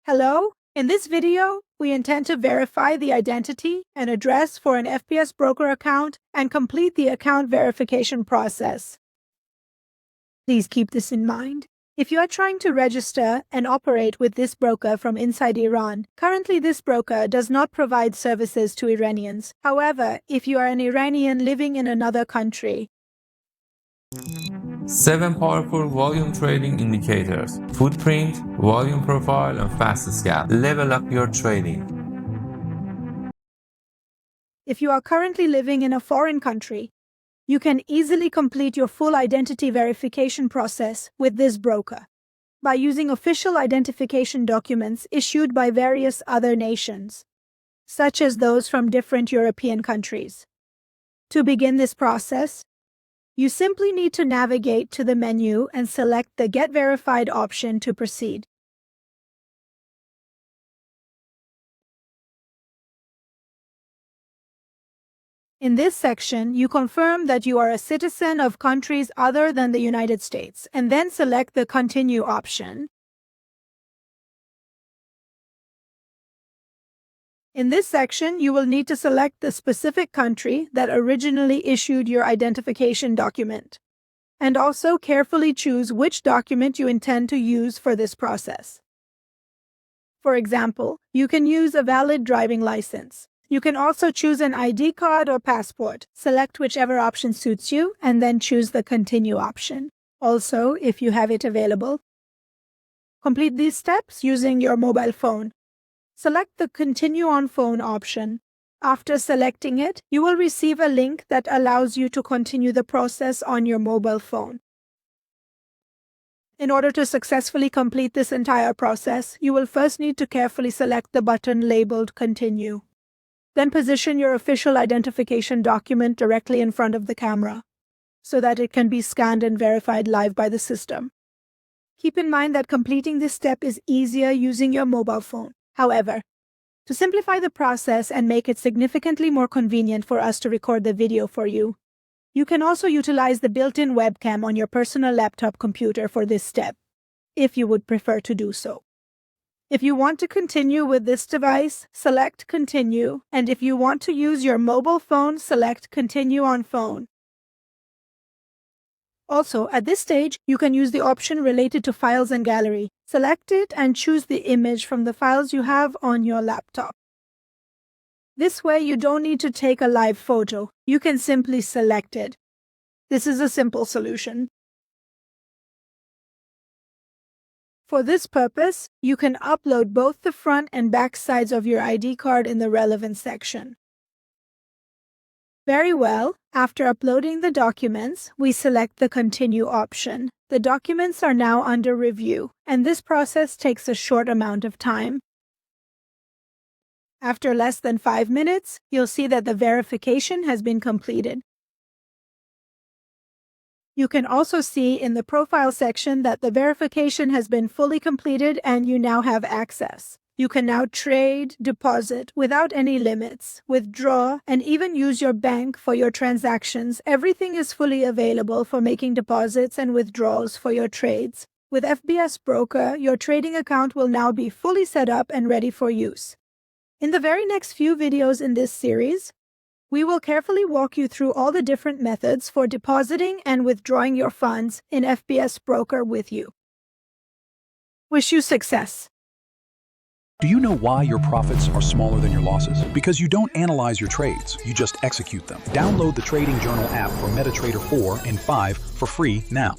Hello, in this video, we intend to verify the identity and address for an FBS Broker account and complete the account verification process. Please keep this in mind. If you are trying to register and operate with this broker from inside Iran, currently this broker does not provide services to Iranians. However, if you are an Iranian living in another country, 7 powerful volume trading indicators: footprint, volume profile, and fast scalp. Level up your trading. If you are currently living in a foreign country, you can easily complete your full identity verification process with this broker by using official identification documents issued by various other nations, such as those from different European countries. To begin this process, you simply need to navigate to the menu and select the Get Verified option to proceed. In this section, you confirm that you are a citizen of countries other than the United States, and then select the Continue option. In this section, you will need to select the specific country that originally issued your identification document, and also carefully choose which document you intend to use for this process. For example, you can use a valid driving license. You can also choose an ID card or passport. Select whichever option suits you, and then choose the Continue option. Also, if you have it available, complete these steps using your mobile phone. Select the Continue on Phone option. After selecting it, you will receive a link that allows you to continue the process on your mobile phone. In order to successfully complete this entire process, you will first need to carefully select the button labeled Continue. Then position your official identification document directly in front of the camera, so that it can be scanned and verified live by the system. Keep in mind that completing this step is easier using your mobile phone. However, to simplify the process and make it significantly more convenient for us to record the video for you, you can also utilize the built-in webcam on your personal laptop computer for this step, if you would prefer to do so. If you want to continue with this device, select Continue, and if you want to use your mobile phone, select Continue on Phone. Also, at this stage, you can use the option related to Files and Gallery. Select it and choose the image from the files you have on your laptop. This way, you don't need to take a live photo. You can simply select it. This is a simple solution. For this purpose, you can upload both the front and back sides of your ID card in the relevant section. Very well. After uploading the documents, we select the Continue option. The documents are now under review, and this process takes a short amount of time. After less than 5 minutes, you'll see that the verification has been completed. You can also see in the profile section that the verification has been fully completed and you now have access. You can now trade, deposit without any limits, withdraw, and even use your bank for your transactions. Everything is fully available for making deposits and withdrawals for your trades. With FBS Broker, your trading account will now be fully set up and ready for use. In the very next few videos in this series, we will carefully walk you through all the different methods for depositing and withdrawing your funds in FBS Broker with you. Wish you success. Do you know why your profits are smaller than your losses? Because you don't analyze your trades, you just execute them. Download the Trading Journal app for MetaTrader 4 and 5 for free now.